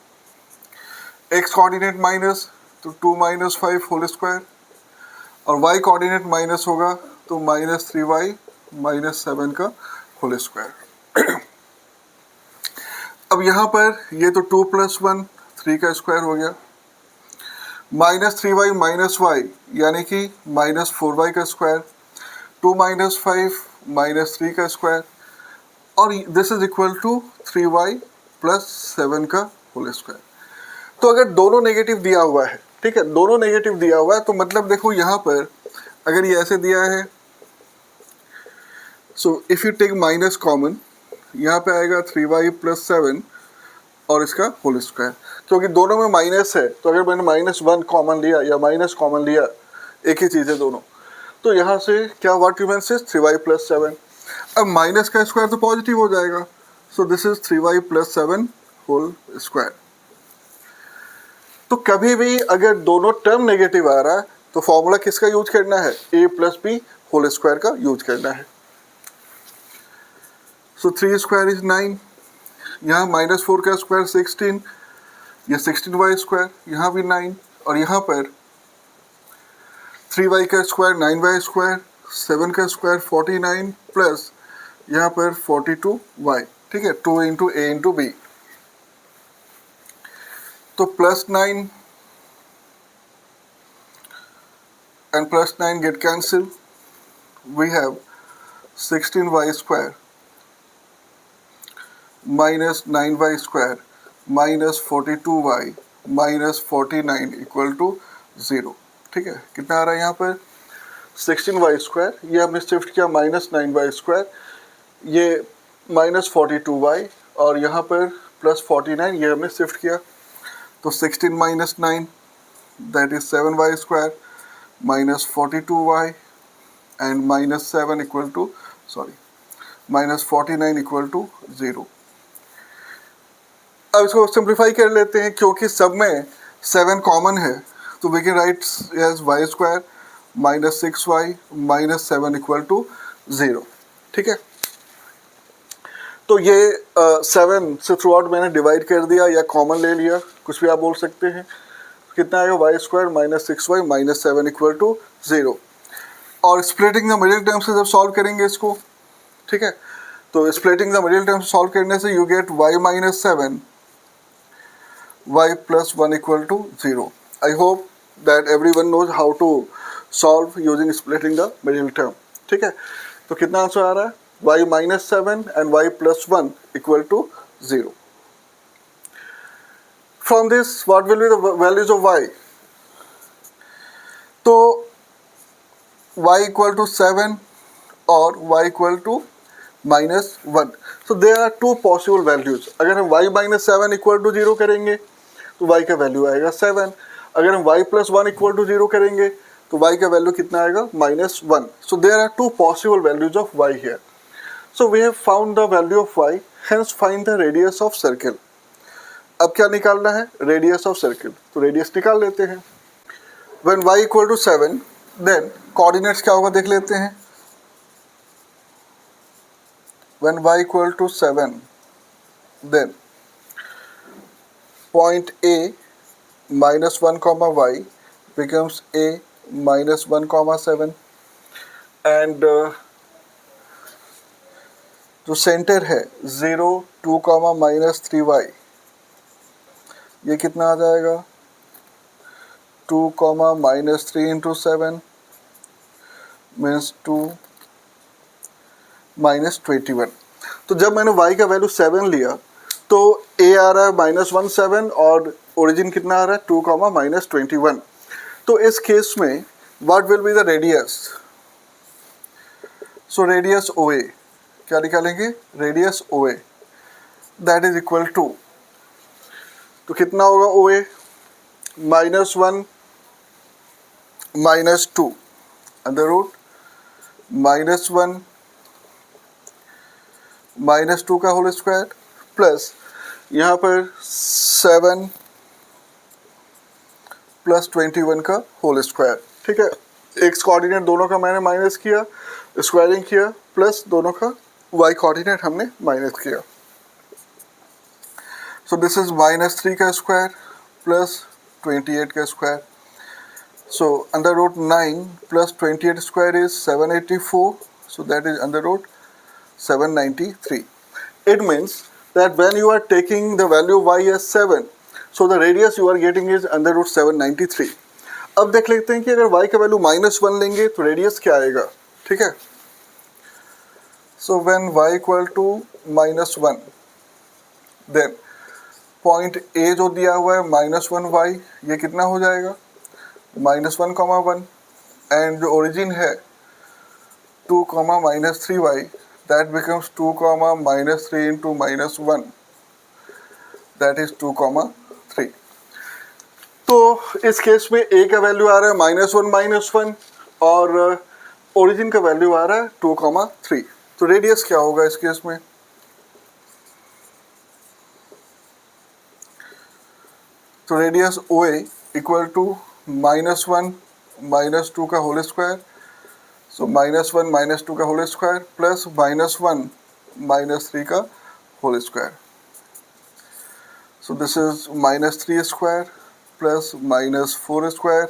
एक्स कोऑर्डिनेट माइनस तो 2 माइनस 5 होल स्क्वायर, और वाई कोऑर्डिनेट माइनस होगा तो माइनस 3y माइनस 7 का होल स्क्वायर। अब यहाँ पर ये तो 2 प्लस 1 3 का स्क्वायर हो गया, माइनस 3y माइनस वाई यानी कि माइनस 4y का स्क्वायर, 2 माइनस 5 माइनस 3 का स्क्वायर, और this is equal to 3y plus 7 का होल स्क्वायर। तो अगर दोनों नेगेटिव दिया हुआ है, ठीक है, दोनों नेगेटिव दिया हुआ है, तो मतलब देखो यहाँ पर अगर ये ऐसे दिया है, so if you take minus common, यहाँ पे आएगा 3y प्लस 7 और इसका होल स्क्वायर, क्योंकि दोनों में माइनस है, तो अगर मैंने -1 कॉमन लिया या माइनस कॉमन लिया, एक ही चीज़ है दोनों, तो यहाँ से क्या what remains is 3y plus 7। अब माइनस का स्क्वायर तो पॉजिटिव हो जाएगा, so this is 3y plus 7 whole square. तो कभी भी अगर दोनों टर्म नेगेटिव आ रहा है तो फॉर्मूला किसका यूज करना है, a plus B whole square का यूज करना है। सो 3 स्क्वायर इज 9, यहाँ -4 का स्क्वायर 16, ये 16y स्क्वायर, यहाँ भी 9, और यहाँ पर 3y का स्क्वायर 9y स्क्वायर, 7 का स्क्वायर 49 प्लस यहाँ पर 42y, ठीक है, 2 इंटू ए इंटू बी, तो plus 9 and plus 9 get cancelled. We have 16y square minus 9y square minus 42y minus 49 equal to 0। ठीक है, कितना आ रहा है यहाँ पर 16y स्क्वायर, ये हमने शिफ्ट किया माइनस 9y स्क्वायर, ये माइनस 42y, और यहाँ पर प्लस 49, ये हमने शिफ्ट किया, तो 16 minus 9 that is 7y square minus 42y and minus 7 equal to minus 49 equal to 0। अब इसको सिंप्लीफाई कर लेते हैं, क्योंकि सब में 7 कॉमन है, तो we can write as Y square minus 6y minus 7 equal to 0। ठीक है, तो ये 7 से थ्रू आउट मैंने डिवाइड कर दिया या कॉमन ले लिया, कुछ भी आप बोल सकते हैं। कितना आएगा Y square minus 6y minus 7 equal to 0, और स्प्लिटिंग द मिडिल टर्म से जब सॉल्व करेंगे इसको, ठीक है, तो splitting the middle term solve करने से you get y minus 7 y plus 1 equal to 0। I hope that everyone knows how to solve using splitting the middle term. ठीक है, तो कितना आंसर आ रहा है y minus 7 and y plus 1 equal to 0। From this, what will be the values of y? तो y equal to 7 और y equal to minus 1. So there are two possible values. अगर हम y minus 7 equal to 0 करेंगे तो y का value आएगा 7. अगर हम y plus 1 equal to 0 करेंगे तो y का वैल्यू कितना आएगा -1. So there are two possible values of y here. So we have found the value of y. Hence find the radius of circle. अब क्या निकालना है, रेडियस ऑफ सर्किल, तो रेडियस निकाल लेते हैं। When y equal to 7, then coordinates क्या होगा देख लेते हैं। When y equal to 7, then point A minus 1 comma y becomes A minus 1 comma 7, and जो सेंटर है 0 2 comma minus 3y, ये कितना आ जाएगा 2 comma minus 3 into 7 means 2 minus 21। तो जब मैंने y का वैल्यू 7 लिया तो a आ रहा है -17 और ओरिजिन कितना आ रहा है 2 कॉमा माइनस 21। तो इस केस में what will be the radius, so radius OA क्या निकालेंगे, radius OA that is equal to, तो कितना होगा OA -1 -2 अंडर रूट -1 -2 का होल स्क्वायर प्लस यहाँ पर 7 प्लस 21 का होल स्क्वायर। ठीक है, एक्स कोऑर्डिनेट दोनों का मैंने माइनस किया, स्क्वायरिंग किया, प्लस दोनों का वाई कोऑर्डिनेट हमने माइनस किया। So this is -3 का स्क्वायर प्लस 28 का square. So under root 9 plus 28 square is 784. So that is under root 793. It means that when you are taking the value y as 7, so the radius you are getting is under root 793. अब देख लेते हैं कि अगर y का value -1 लेंगे तो radius क्या आएगा. ठीक है. So when y equal to -1, then point A जो दिया हुआ है -1y, ये कितना हो जाएगा -1, एंड जो ओरिजिन है 2, -3y, that becomes 2, -3 into -1, that is 2, 3. तो इस केस में A का वैल्यू आ रहा है -1 और ओरिजिन का वैल्यू आ रहा है 2, 3. तो रेडियस क्या होगा इस केस में. तो रेडियस OA इक्वल टू -1 -2 का होल स्क्वायर. सो -1 -2 का होल स्क्वायर प्लस -1 -3 का whole square. So this is -3 square plus -4 square,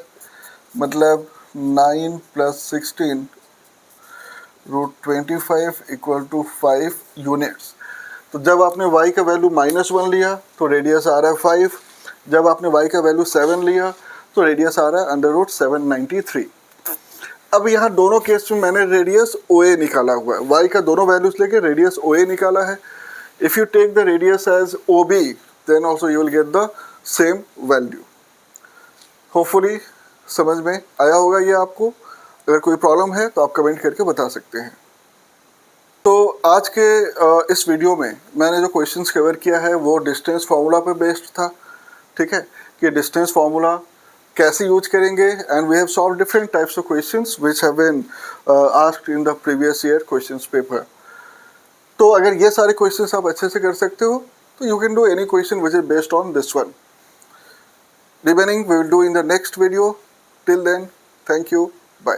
मतलब 9 + 16 √25 इक्वल टू 5 यूनिट्स. तो जब आपने y का वैल्यू -1 लिया तो रेडियस आ रहा है 5. जब आपने y का वैल्यू 7 लिया तो रेडियस आ रहा है अंडर रूट 793. अब यहाँ दोनों केस में मैंने रेडियस OA निकाला हुआ है. y का दोनों वैल्यूज लेके रेडियस OA निकाला है. If you take the radius as OB then also you will get the same value. Hopefully समझ में आया होगा ये आपको. अगर कोई प्रॉब्लम है तो आप कमेंट करके बता सकते हैं. तो आज के इस वीडियो में मैंने जो क्वेश्चंस कवर किया है वो डिस्टेंस फार्मूला पे बेस्ड था. ठीक है, कि डिस्टेंस फार्मूला कैसे यूज करेंगे, and we have solve different types of questions which have been asked in the previous year questions paper. तो अगर ये सारे क्वेश्चंस आप अच्छे से कर सकते हो तो you can do any question which is based on this one. Remaining we will do in the next video. Till then, thank you, bye.